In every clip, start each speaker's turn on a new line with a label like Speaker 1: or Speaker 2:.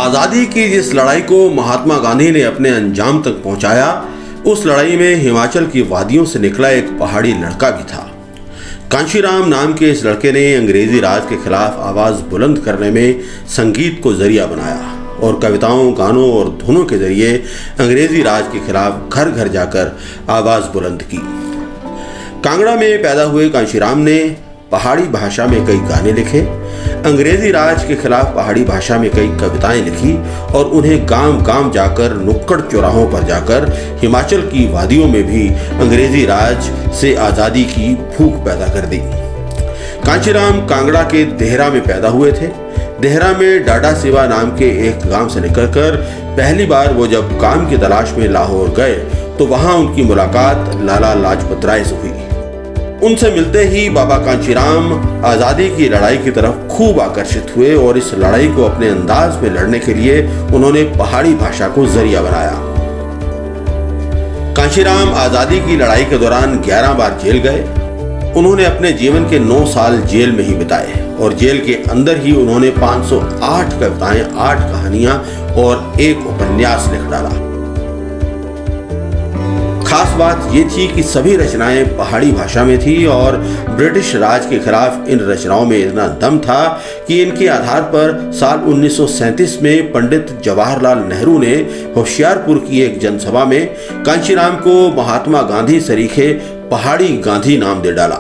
Speaker 1: आज़ादी की जिस लड़ाई को महात्मा गांधी ने अपने अंजाम तक पहुंचाया, उस लड़ाई में हिमाचल की वादियों से निकला एक पहाड़ी लड़का भी था। कांशीराम नाम के इस लड़के ने अंग्रेजी राज के खिलाफ आवाज़ बुलंद करने में संगीत को जरिया बनाया और कविताओं, गानों और धुनों के जरिए अंग्रेजी राज के खिलाफ घर घर जाकर आवाज़ बुलंद की। कांगड़ा में पैदा हुए कांशीराम ने पहाड़ी भाषा में कई गाने लिखे, अंग्रेजी राज के खिलाफ पहाड़ी भाषा में कई कविताएं लिखी और उन्हें गांव गांव जाकर, नुक्कड़ चौराहों पर जाकर हिमाचल की वादियों में भी अंग्रेजी राज से आज़ादी की भूख पैदा कर दी। कांशीराम कांगड़ा के देहरा में पैदा हुए थे। देहरा में डाडा सिवा नाम के एक गांव से निकलकर पहली बार वो जब काम की तलाश में लाहौर गए तो वहां उनकी मुलाकात लाला लाजपत राय से हुई। उनसे मिलते ही बाबा कांशीराम आज़ादी की लड़ाई की तरफ खूब आकर्षित हुए और इस लड़ाई को अपने अंदाज में लड़ने के लिए उन्होंने पहाड़ी भाषा को जरिया बनाया। कांशीराम आज़ादी की लड़ाई के दौरान 11 बार जेल गए। उन्होंने अपने जीवन के 9 साल जेल में ही बिताए और जेल के अंदर ही उन्होंने 508 कविताएं, 8 कहानियां और 1 उपन्यास लिख डाला। खास बात ये थी कि सभी रचनाएं पहाड़ी भाषा में थी और ब्रिटिश राज के खिलाफ इन रचनाओं में इतना दम था कि इनके आधार पर साल 1937 में पंडित जवाहरलाल नेहरू ने होशियारपुर की एक जनसभा में कांशीराम को महात्मा गांधी सरीखे पहाड़ी गांधी नाम दे डाला।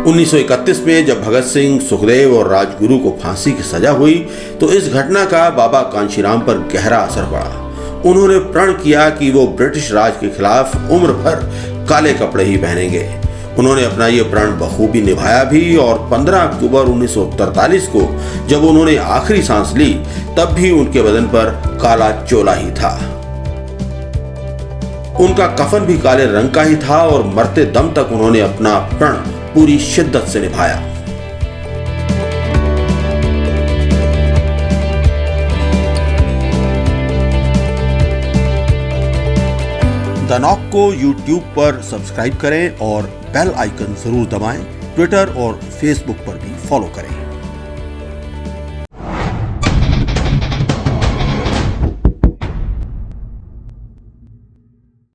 Speaker 1: 1931 में जब भगत सिंह, सुखदेव और राजगुरु को फांसी की सजा हुई तो इस घटना का बाबा कांशीराम पर गहरा असर पड़ा। उन्होंने प्रण किया कि वो ब्रिटिश राज के खिलाफ उम्र भर काले कपड़े ही पहनेंगे। उन्होंने अपना ये प्रण बखूबी निभाया भी और 15 अक्टूबर 1943 को जब उन्होंने आखिरी सांस ली तब भी उनके बदन पर काला चोला ही था। उनका कफन भी काले रंग का ही था और मरते दम तक उन्होंने अपना प्रण पूरी शिद्दत से निभाया। द नॉक को YouTube पर सब्सक्राइब करें और बेल आइकन जरूर दबाएं। ट्विटर और फेसबुक पर भी फॉलो करें।